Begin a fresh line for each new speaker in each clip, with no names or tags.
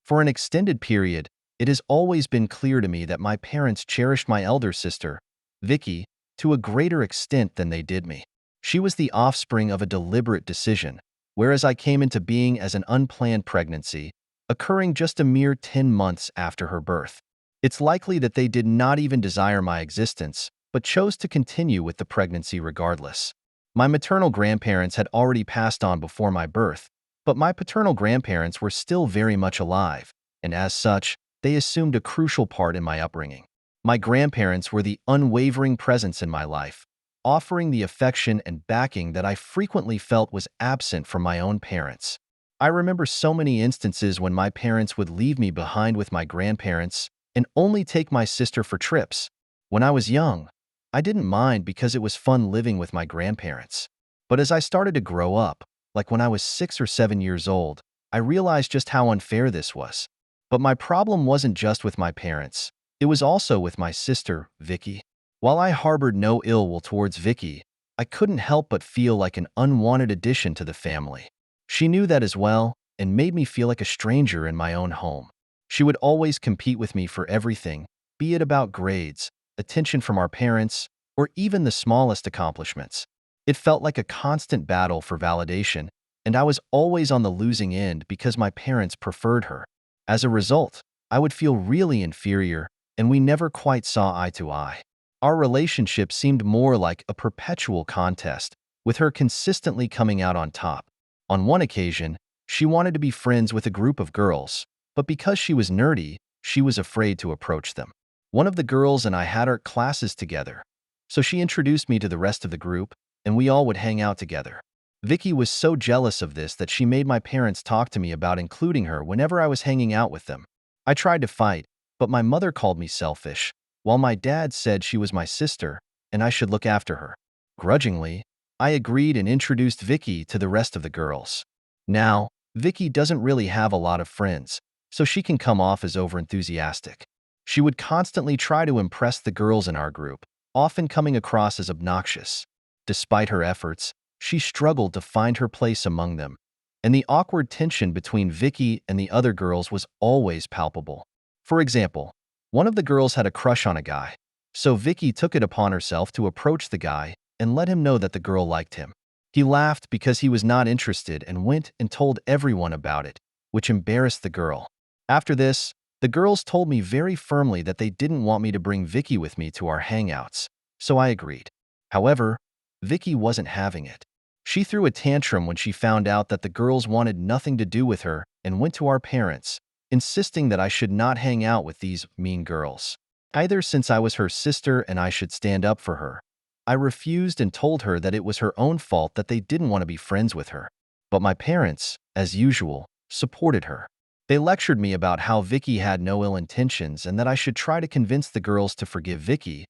For an extended period, it has always been clear to me that my parents cherished my elder sister, Vicky, to a greater extent than they did me. She was the offspring of a deliberate decision, whereas I came into being as an unplanned pregnancy, occurring just a mere 10 months after her birth. It's likely that they did not even desire my existence, but chose to continue with the pregnancy regardless. My maternal grandparents had already passed on before my birth, but my paternal grandparents were still very much alive, and as such, they assumed a crucial part in my upbringing. My grandparents were the unwavering presence in my life, offering the affection and backing that I frequently felt was absent from my own parents. I remember so many instances when my parents would leave me behind with my grandparents and only take my sister for trips. When I was young, I didn't mind because it was fun living with my grandparents. But as I started to grow up, like when I was 6 or 7 years old, I realized just how unfair this was. But my problem wasn't just with my parents. It was also with my sister, Vicky. While I harbored no ill will towards Vicky, I couldn't help but feel like an unwanted addition to the family. She knew that as well and made me feel like a stranger in my own home. She would always compete with me for everything, be it about grades, attention from our parents, or even the smallest accomplishments. It felt like a constant battle for validation, and I was always on the losing end because my parents preferred her. As a result, I would feel really inferior, and we never quite saw eye to eye. Our relationship seemed more like a perpetual contest, with her consistently coming out on top. On one occasion, she wanted to be friends with a group of girls, but because she was nerdy, she was afraid to approach them. One of the girls and I had our classes together, so she introduced me to the rest of the group, and we all would hang out together. Vicky was so jealous of this that she made my parents talk to me about including her whenever I was hanging out with them. I tried to fight, but my mother called me selfish, while my dad said she was my sister and I should look after her. Grudgingly, I agreed and introduced Vicky to the rest of the girls. Now, Vicky doesn't really have a lot of friends, so she can come off as overenthusiastic. She would constantly try to impress the girls in our group, often coming across as obnoxious. Despite her efforts, she struggled to find her place among them, and the awkward tension between Vicky and the other girls was always palpable. For example, one of the girls had a crush on a guy, so Vicky took it upon herself to approach the guy and let him know that the girl liked him. He laughed because he was not interested and went and told everyone about it, which embarrassed the girl. After this, the girls told me very firmly that they didn't want me to bring Vicky with me to our hangouts, so I agreed. However, Vicky wasn't having it. She threw a tantrum when she found out that the girls wanted nothing to do with her and went to our parents, insisting that I should not hang out with these mean girls. Either since I was her sister and I should stand up for her, I refused and told her that it was her own fault that they didn't want to be friends with her. But my parents, as usual, supported her. They lectured me about how Vicky had no ill intentions and that I should try to convince the girls to forgive Vicky,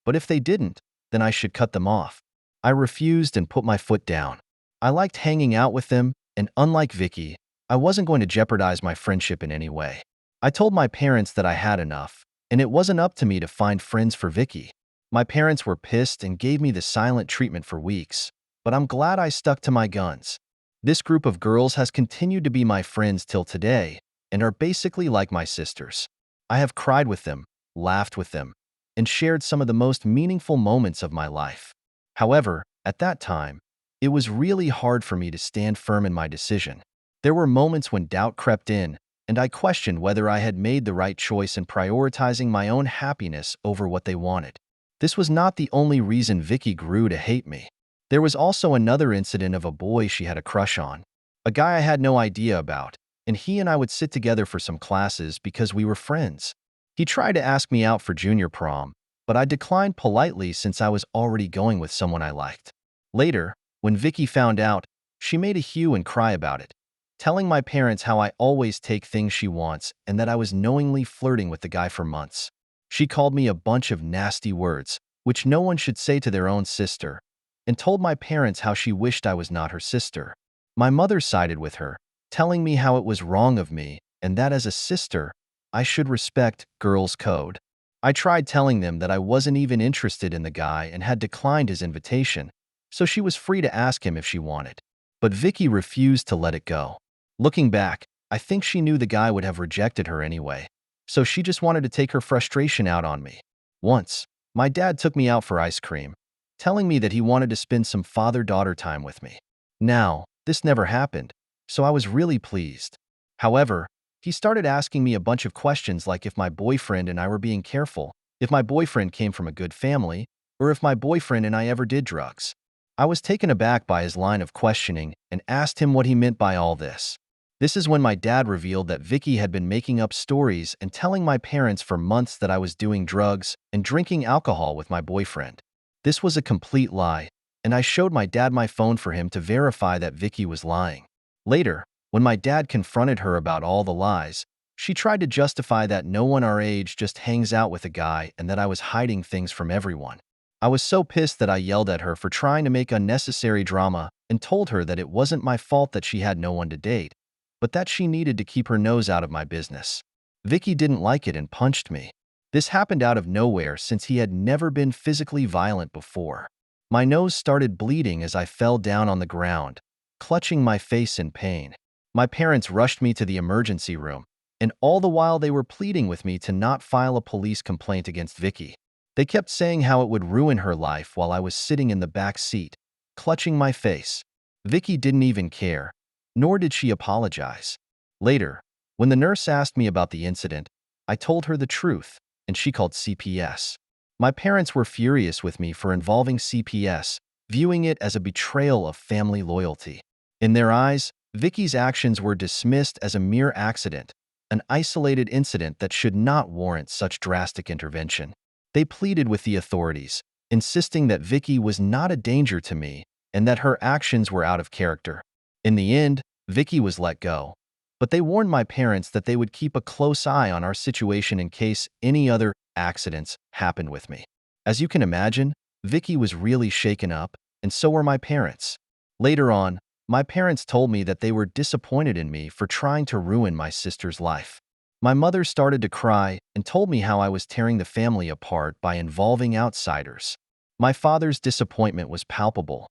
but if they didn't, then I should cut them off. I refused and put my foot down. I liked hanging out with them, and unlike Vicky, I wasn't going to jeopardize my friendship in any way. I told my parents that I had enough, and it wasn't up to me to find friends for Vicky. My parents were pissed and gave me the silent treatment for weeks, but I'm glad I stuck to my guns. This group of girls has continued to be my friends till today, and are basically like my sisters. I have cried with them, laughed with them, and shared some of the most meaningful moments of my life. However, at that time, it was really hard for me to stand firm in my decision. There were moments when doubt crept in, and I questioned whether I had made the right choice in prioritizing my own happiness over what they wanted. This was not the only reason Vicky grew to hate me. There was also another incident of a boy she had a crush on, a guy I had no idea about, and he and I would sit together for some classes because we were friends. He tried to ask me out for junior prom, but I declined politely since I was already going with someone I liked. Later, when Vicky found out, she made a hue and cry about it, telling my parents how I always take things she wants and that I was knowingly flirting with the guy for months. She called me a bunch of nasty words, which no one should say to their own sister, and told my parents how she wished I was not her sister. My mother sided with her, telling me how it was wrong of me and that as a sister, I should respect girls' code. I tried telling them that I wasn't even interested in the guy and had declined his invitation, so she was free to ask him if she wanted. But Vicky refused to let it go. Looking back, I think she knew the guy would have rejected her anyway, so she just wanted to take her frustration out on me. Once, my dad took me out for ice cream, telling me that he wanted to spend some father-daughter time with me. Now, this never happened, so I was really pleased. However, he started asking me a bunch of questions like if my boyfriend and I were being careful, if my boyfriend came from a good family, or if my boyfriend and I ever did drugs. I was taken aback by his line of questioning and asked him what he meant by all this. This is when my dad revealed that Vicky had been making up stories and telling my parents for months that I was doing drugs and drinking alcohol with my boyfriend. This was a complete lie, and I showed my dad my phone for him to verify that Vicky was lying. Later, when my dad confronted her about all the lies, she tried to justify that no one our age just hangs out with a guy and that I was hiding things from everyone. I was so pissed that I yelled at her for trying to make unnecessary drama and told her that it wasn't my fault that she had no one to date, but that she needed to keep her nose out of my business. Vicky didn't like it and punched me. This happened out of nowhere since he had never been physically violent before. My nose started bleeding as I fell down on the ground, clutching my face in pain. My parents rushed me to the emergency room, and all the while they were pleading with me to not file a police complaint against Vicky. They kept saying how it would ruin her life while I was sitting in the back seat, clutching my face. Vicky didn't even care, nor did she apologize. Later, when the nurse asked me about the incident, I told her the truth, and she called CPS. My parents were furious with me for involving CPS, viewing it as a betrayal of family loyalty. In their eyes, Vicky's actions were dismissed as a mere accident, an isolated incident that should not warrant such drastic intervention. They pleaded with the authorities, insisting that Vicky was not a danger to me and that her actions were out of character. In the end, Vicky was let go, but they warned my parents that they would keep a close eye on our situation in case any other accidents happened with me. As you can imagine, Vicky was really shaken up, and so were my parents. Later on, my parents told me that they were disappointed in me for trying to ruin my sister's life. My mother started to cry and told me how I was tearing the family apart by involving outsiders. My father's disappointment was palpable,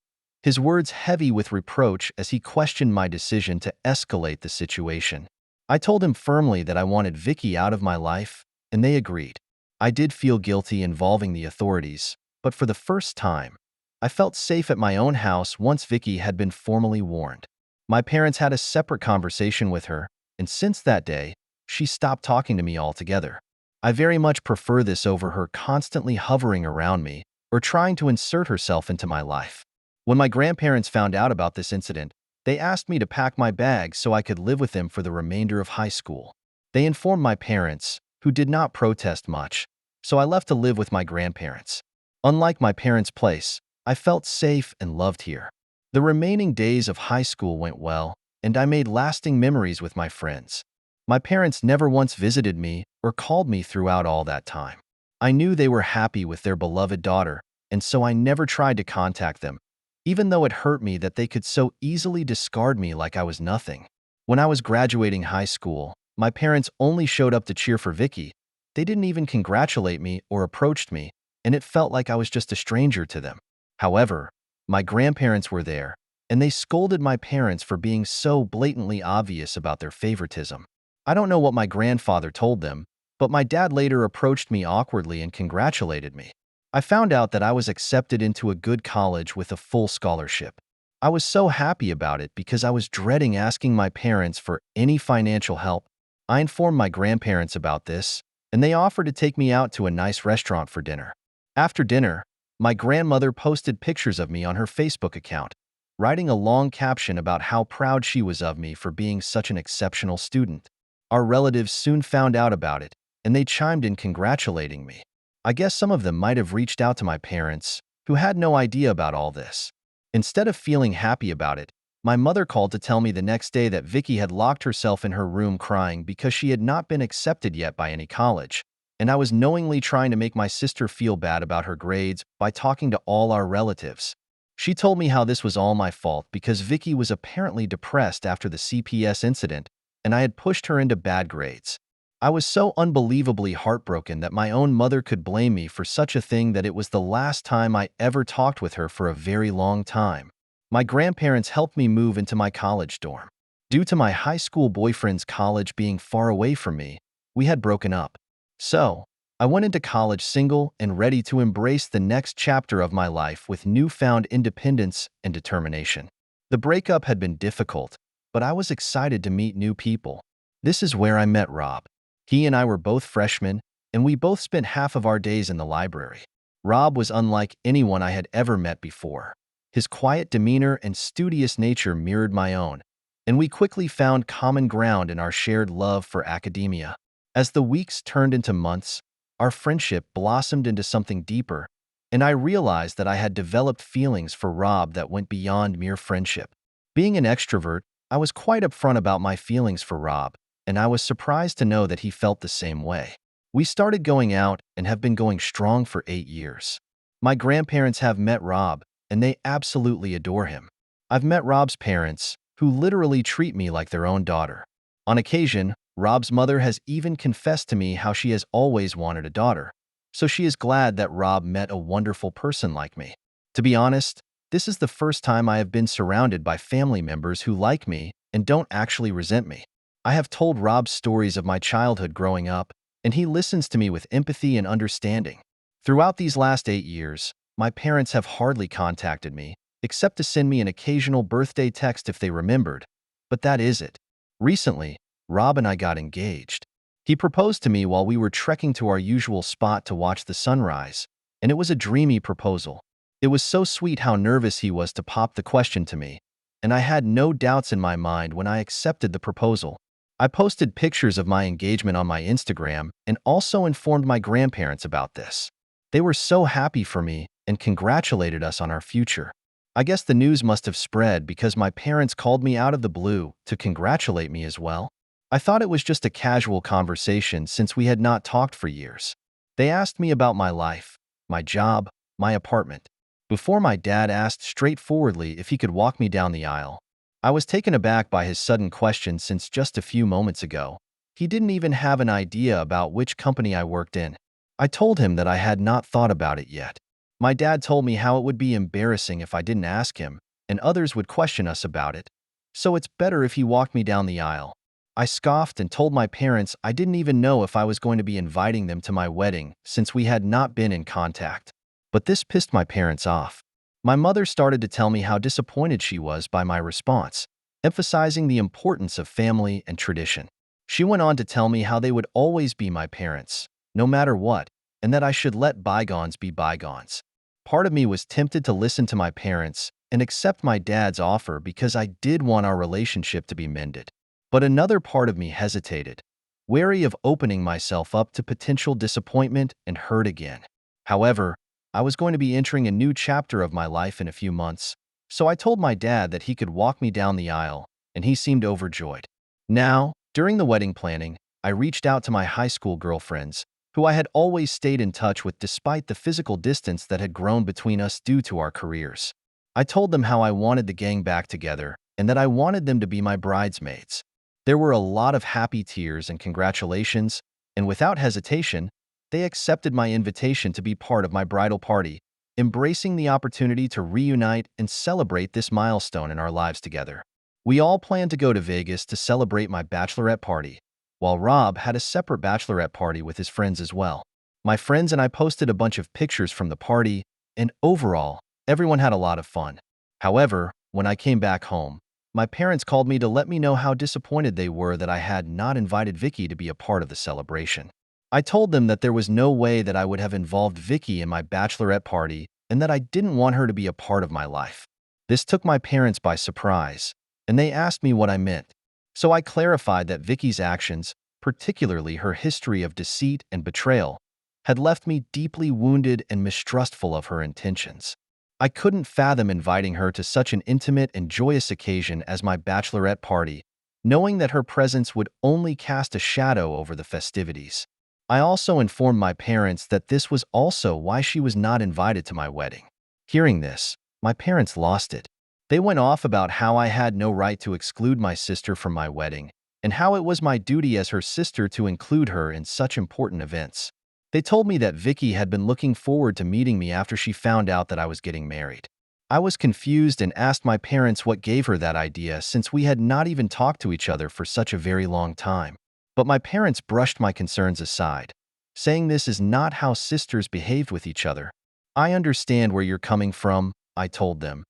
his words heavy with reproach as he questioned my decision to escalate the situation. I told him firmly that I wanted Vicky out of my life, and they agreed. I did feel guilty involving the authorities, but for the first time, I felt safe at my own house once Vicky had been formally warned. My parents had a separate conversation with her, and since that day, she stopped talking to me altogether. I very much prefer this over her constantly hovering around me or trying to insert herself into my life. When my grandparents found out about this incident, they asked me to pack my bags so I could live with them for the remainder of high school. They informed my parents, who did not protest much, so I left to live with my grandparents. Unlike my parents' place, I felt safe and loved here. The remaining days of high school went well, and I made lasting memories with my friends. My parents never once visited me or called me throughout all that time. I knew they were happy with their beloved daughter, and so I never tried to contact them, even though it hurt me that they could so easily discard me like I was nothing. When I was graduating high school, my parents only showed up to cheer for Vicky. They didn't even congratulate me or approached me, and it felt like I was just a stranger to them. However, my grandparents were there, and they scolded my parents for being so blatantly obvious about their favoritism. I don't know what my grandfather told them, but my dad later approached me awkwardly and congratulated me. I found out that I was accepted into a good college with a full scholarship. I was so happy about it because I was dreading asking my parents for any financial help. I informed my grandparents about this, and they offered to take me out to a nice restaurant for dinner. After dinner, my grandmother posted pictures of me on her Facebook account, writing a long caption about how proud she was of me for being such an exceptional student. Our relatives soon found out about it, and they chimed in congratulating me. I guess some of them might have reached out to my parents, who had no idea about all this. Instead of feeling happy about it, my mother called to tell me the next day that Vicky had locked herself in her room crying because she had not been accepted yet by any college, and I was knowingly trying to make my sister feel bad about her grades by talking to all our relatives. She told me how this was all my fault because Vicky was apparently depressed after the CPS incident, and I had pushed her into bad grades. I was so unbelievably heartbroken that my own mother could blame me for such a thing that it was the last time I ever talked with her for a very long time. My grandparents helped me move into my college dorm. Due to my high school boyfriend's college being far away from me, we had broken up. So, I went into college single and ready to embrace the next chapter of my life with newfound independence and determination. The breakup had been difficult, but I was excited to meet new people. This is where I met Rob. He and I were both freshmen, and we both spent half of our days in the library. Rob was unlike anyone I had ever met before. His quiet demeanor and studious nature mirrored my own, and we quickly found common ground in our shared love for academia. As the weeks turned into months, our friendship blossomed into something deeper, and I realized that I had developed feelings for Rob that went beyond mere friendship. Being an extrovert, I was quite upfront about my feelings for Rob, and I was surprised to know that he felt the same way. We started going out and have been going strong for 8 years. My grandparents have met Rob, and they absolutely adore him. I've met Rob's parents, who literally treat me like their own daughter. On occasion, Rob's mother has even confessed to me how she has always wanted a daughter, so she is glad that Rob met a wonderful person like me. To be honest, this is the first time I have been surrounded by family members who like me and don't actually resent me. I have told Rob stories of my childhood growing up, and he listens to me with empathy and understanding. Throughout these last 8 years, my parents have hardly contacted me, except to send me an occasional birthday text if they remembered, but that is it. Recently, Rob and I got engaged. He proposed to me while we were trekking to our usual spot to watch the sunrise, and it was a dreamy proposal. It was so sweet how nervous he was to pop the question to me, and I had no doubts in my mind when I accepted the proposal. I posted pictures of my engagement on my Instagram and also informed my grandparents about this. They were so happy for me and congratulated us on our future. I guess the news must have spread because my parents called me out of the blue to congratulate me as well. I thought it was just a casual conversation since we had not talked for years. They asked me about my life, my job, my apartment. Before my dad asked straightforwardly if he could walk me down the aisle. I was taken aback by his sudden question since just a few moments ago, he didn't even have an idea about which company I worked in. I told him that I had not thought about it yet. My dad told me how it would be embarrassing if I didn't ask him, and others would question us about it. So it's better if he walked me down the aisle. I scoffed and told my parents I didn't even know if I was going to be inviting them to my wedding since we had not been in contact. But this pissed my parents off. My mother started to tell me how disappointed she was by my response, emphasizing the importance of family and tradition. She went on to tell me how they would always be my parents, no matter what, and that I should let bygones be bygones. Part of me was tempted to listen to my parents and accept my dad's offer because I did want our relationship to be mended. But another part of me hesitated, wary of opening myself up to potential disappointment and hurt again. However, I was going to be entering a new chapter of my life in a few months, so I told my dad that he could walk me down the aisle, and he seemed overjoyed. Now, during the wedding planning, I reached out to my high school girlfriends, who I had always stayed in touch with despite the physical distance that had grown between us due to our careers. I told them how I wanted the gang back together and that I wanted them to be my bridesmaids. There were a lot of happy tears and congratulations, and without hesitation, they accepted my invitation to be part of my bridal party, embracing the opportunity to reunite and celebrate this milestone in our lives together. We all planned to go to Vegas to celebrate my bachelorette party, while Rob had a separate bachelorette party with his friends as well. My friends and I posted a bunch of pictures from the party, and overall, everyone had a lot of fun. However, when I came back home, my parents called me to let me know how disappointed they were that I had not invited Vicky to be a part of the celebration. I told them that there was no way that I would have involved Vicky in my bachelorette party and that I didn't want her to be a part of my life. This took my parents by surprise, and they asked me what I meant. So I clarified that Vicky's actions, particularly her history of deceit and betrayal, had left me deeply wounded and mistrustful of her intentions. I couldn't fathom inviting her to such an intimate and joyous occasion as my bachelorette party, knowing that her presence would only cast a shadow over the festivities. I also informed my parents that this was also why she was not invited to my wedding. Hearing this, my parents lost it. They went off about how I had no right to exclude my sister from my wedding, and how it was my duty as her sister to include her in such important events. They told me that Vicky had been looking forward to meeting me after she found out that I was getting married. I was confused and asked my parents what gave her that idea since we had not even talked to each other for such a very long time. But my parents brushed my concerns aside, saying this is not how sisters behaved with each other. I understand where you're coming from, I told them.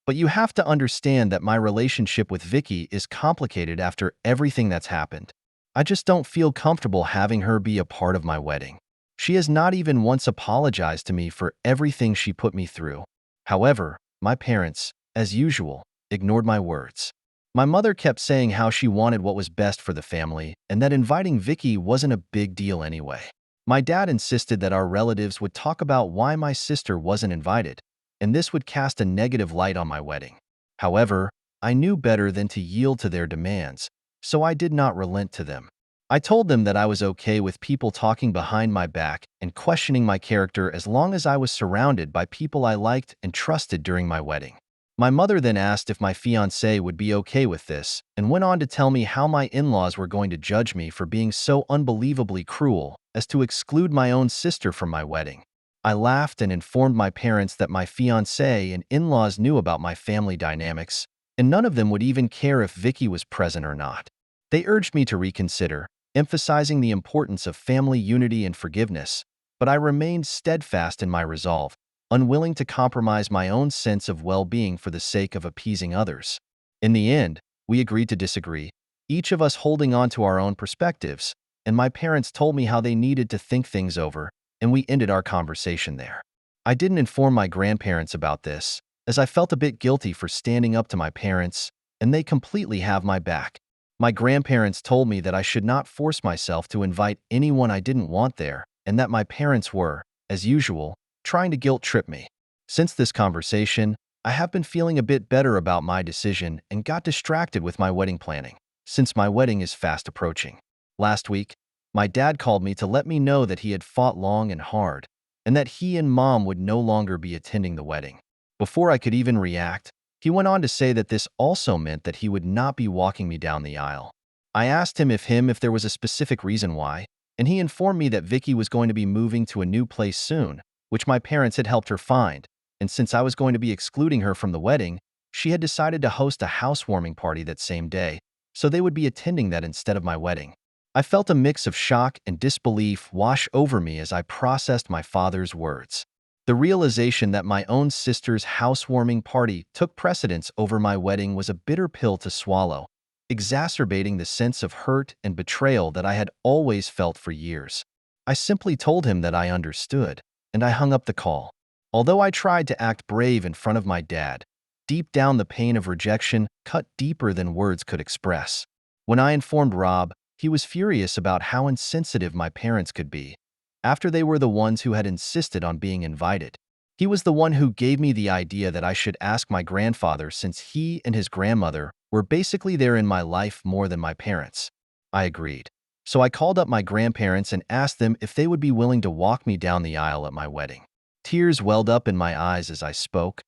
But you have to understand that my relationship with Vicky is complicated after everything that's happened. I just don't feel comfortable having her be a part of my wedding. She has not even once apologized to me for everything she put me through. However, my parents, as usual, ignored my words. My mother kept saying how she wanted what was best for the family and that inviting Vicky wasn't a big deal anyway. My dad insisted that our relatives would talk about why my sister wasn't invited, and this would cast a negative light on my wedding. However, I knew better than to yield to their demands, so I did not relent to them. I told them that I was okay with people talking behind my back and questioning my character as long as I was surrounded by people I liked and trusted during my wedding. My mother then asked if my fiancé would be okay with this and went on to tell me how my in-laws were going to judge me for being so unbelievably cruel as to exclude my own sister from my wedding. I laughed and informed my parents that my fiancé and in-laws knew about my family dynamics, and none of them would even care if Vicky was present or not. They urged me to reconsider, emphasizing the importance of family unity and forgiveness, but I remained steadfast in my resolve, unwilling to compromise my own sense of well-being for the sake of appeasing others. In the end, we agreed to disagree, each of us holding on to our own perspectives, and my parents told me how they needed to think things over, and we ended our conversation there. I didn't inform my grandparents about this, as I felt a bit guilty for standing up to my parents, and they completely have my back. My grandparents told me that I should not force myself to invite anyone I didn't want there, and that my parents were, as usual, trying to guilt-trip me. Since this conversation, I have been feeling a bit better about my decision and got distracted with my wedding planning, since my wedding is fast approaching. Last week, my dad called me to let me know that he had fought long and hard, and that he and mom would no longer be attending the wedding. Before I could even react, he went on to say that this also meant that he would not be walking me down the aisle. I asked him if there was a specific reason why, and he informed me that Vicky was going to be moving to a new place soon, which my parents had helped her find, and since I was going to be excluding her from the wedding, she had decided to host a housewarming party that same day, so they would be attending that instead of my wedding. I felt a mix of shock and disbelief wash over me as I processed my father's words. The realization that my own sister's housewarming party took precedence over my wedding was a bitter pill to swallow, exacerbating the sense of hurt and betrayal that I had always felt for years. I simply told him that I understood, and I hung up the call. Although I tried to act brave in front of my dad, deep down the pain of rejection cut deeper than words could express. When I informed Rob, he was furious about how insensitive my parents could be, after they were the ones who had insisted on being invited. He was the one who gave me the idea that I should ask my grandfather since he and his grandmother were basically there in my life more than my parents. I agreed. So I called up my grandparents and asked them if they would be willing to walk me down the aisle at my wedding. Tears welled up in my eyes as I spoke,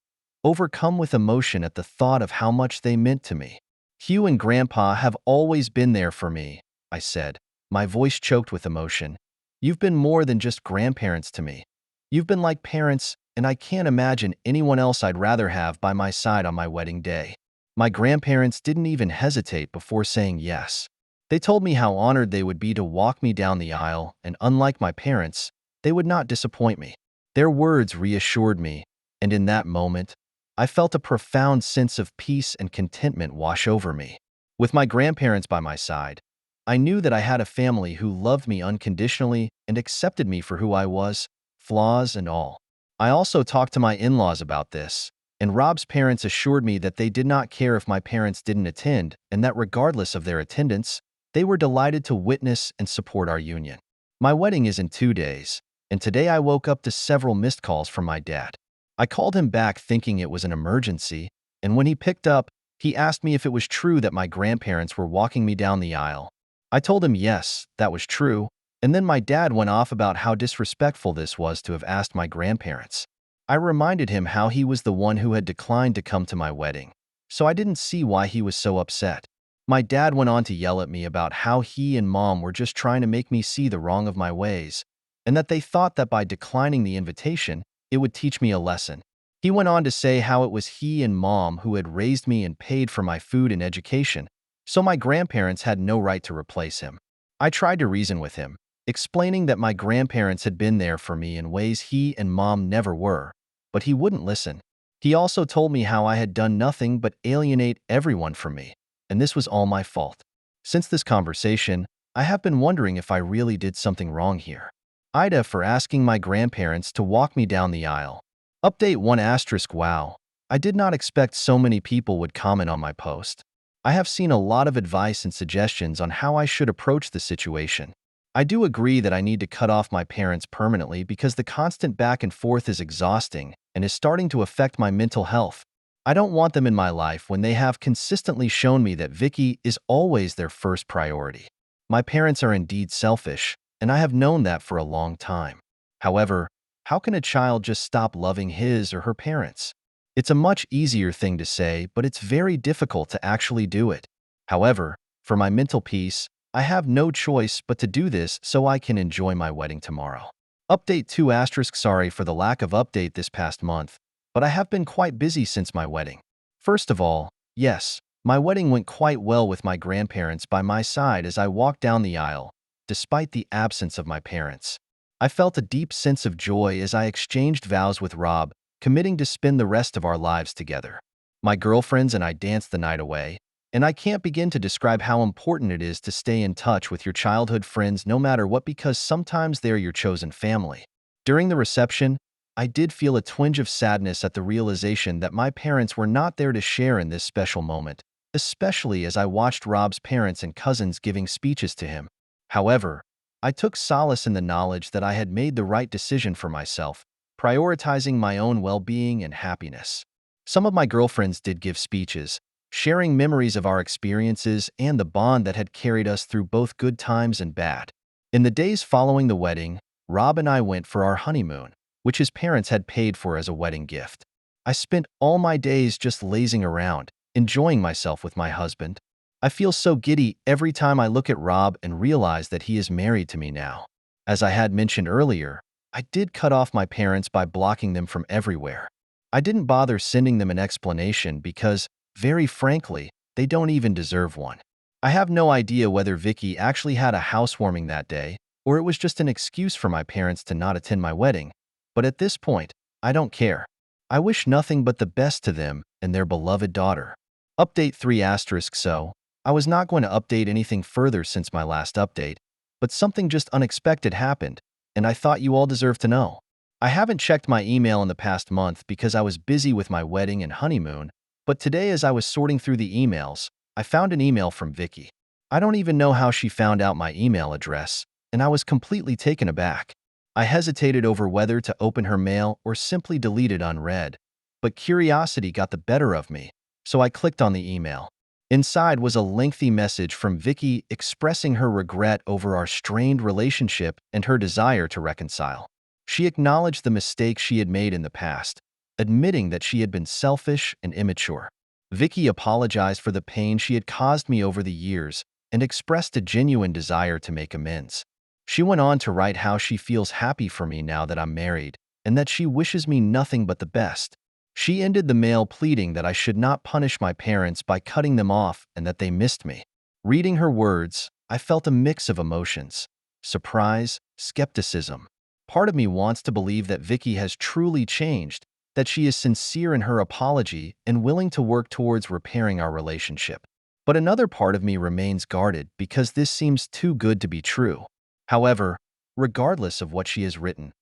overcome with emotion at the thought of how much they meant to me. Hugh and Grandpa have always been there for me, I said, my voice choked with emotion. You've been more than just grandparents to me. You've been like parents, and I can't imagine anyone else I'd rather have by my side on my wedding day. My grandparents didn't even hesitate before saying yes. They told me how honored they would be to walk me down the aisle, and unlike my parents, they would not disappoint me. Their words reassured me, and in that moment, I felt a profound sense of peace and contentment wash over me. With my grandparents by my side, I knew that I had a family who loved me unconditionally and accepted me for who I was, flaws and all. I also talked to my in-laws about this, and Rob's parents assured me that they did not care if my parents didn't attend and that regardless of their attendance, they were delighted to witness and support our union. My wedding is in 2 days, and today I woke up to several missed calls from my dad. I called him back thinking it was an emergency, and when he picked up, he asked me if it was true that my grandparents were walking me down the aisle. I told him yes, that was true, and then my dad went off about how disrespectful this was to have asked my grandparents. I reminded him how he was the one who had declined to come to my wedding, so I didn't see why he was so upset. My dad went on to yell at me about how he and mom were just trying to make me see the wrong of my ways, and that they thought that by declining the invitation, it would teach me a lesson. He went on to say how it was he and mom who had raised me and paid for my food and education, so my grandparents had no right to replace him. I tried to reason with him, explaining that my grandparents had been there for me in ways he and mom never were, but he wouldn't listen. He also told me how I had done nothing but alienate everyone from me, and this was all my fault. Since this conversation, I have been wondering if I really did something wrong here. Ida for asking my grandparents to walk me down the aisle. Update 1 asterisk wow. I did not expect so many people would comment on my post. I have seen a lot of advice and suggestions on how I should approach the situation. I do agree that I need to cut off my parents permanently because the constant back and forth is exhausting and is starting to affect my mental health. I don't want them in my life when they have consistently shown me that Vicky is always their first priority. My parents are indeed selfish, and I have known that for a long time. However, how can a child just stop loving his or her parents? It's a much easier thing to say, but it's very difficult to actually do it. However, for my mental peace, I have no choice but to do this so I can enjoy my wedding tomorrow. Update 2 asterisk sorry for the lack of update this past month, but I have been quite busy since my wedding. First of all, yes, my wedding went quite well with my grandparents by my side as I walked down the aisle, despite the absence of my parents. I felt a deep sense of joy as I exchanged vows with Rob, committing to spend the rest of our lives together. My girlfriends and I danced the night away, and I can't begin to describe how important it is to stay in touch with your childhood friends no matter what because sometimes they're your chosen family. During the reception, I did feel a twinge of sadness at the realization that my parents were not there to share in this special moment, especially as I watched Rob's parents and cousins giving speeches to him. However, I took solace in the knowledge that I had made the right decision for myself, prioritizing my own well-being and happiness. Some of my girlfriends did give speeches, sharing memories of our experiences and the bond that had carried us through both good times and bad. In the days following the wedding, Rob and I went for our honeymoon, which his parents had paid for as a wedding gift. I spent all my days just lazing around, enjoying myself with my husband. I feel so giddy every time I look at Rob and realize that he is married to me now. As I had mentioned earlier, I did cut off my parents by blocking them from everywhere. I didn't bother sending them an explanation because, very frankly, they don't even deserve one. I have no idea whether Vicky actually had a housewarming that day, or it was just an excuse for my parents to not attend my wedding, but at this point, I don't care. I wish nothing but the best to them and their beloved daughter. Update 3 asterisk so. I was not going to update anything further since my last update, but something just unexpected happened, and I thought you all deserved to know. I haven't checked my email in the past month because I was busy with my wedding and honeymoon, but today as I was sorting through the emails, I found an email from Vicky. I don't even know how she found out my email address, and I was completely taken aback. I hesitated over whether to open her mail or simply delete it unread, but curiosity got the better of me, so I clicked on the email. Inside was a lengthy message from Vicky expressing her regret over our strained relationship and her desire to reconcile. She acknowledged the mistakes she had made in the past, admitting that she had been selfish and immature. Vicky apologized for the pain she had caused me over the years and expressed a genuine desire to make amends. She went on to write how she feels happy for me now that I'm married and that she wishes me nothing but the best. She ended the mail pleading that I should not punish my parents by cutting them off and that they missed me. Reading her words, I felt a mix of emotions: surprise, skepticism. Part of me wants to believe that Vicky has truly changed, that she is sincere in her apology and willing to work towards repairing our relationship. But another part of me remains guarded because this seems too good to be true. However, regardless of what she has written,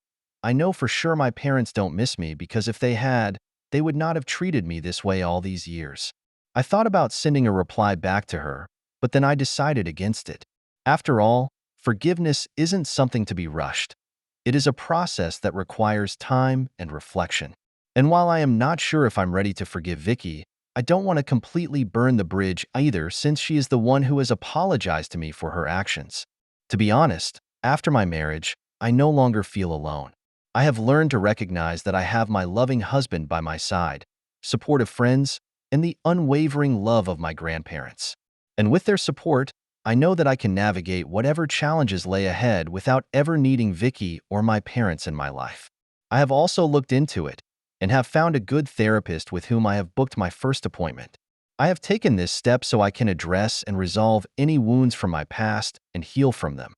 I know for sure my parents don't miss me because if they had, they would not have treated me this way all these years. I thought about sending a reply back to her, but then I decided against it. After all, forgiveness isn't something to be rushed. It is a process that requires time and reflection. And while I am not sure if I'm ready to forgive Vicky, I don't want to completely burn the bridge either since she is the one who has apologized to me for her actions. To be honest, after my marriage, I no longer feel alone. I have learned to recognize that I have my loving husband by my side, supportive friends, and the unwavering love of my grandparents. And with their support, I know that I can navigate whatever challenges lay ahead without ever needing Vicky or my parents in my life. I have also looked into it, and have found a good therapist with whom I have booked my first appointment. I have taken this step so I can address and resolve any wounds from my past and heal from them.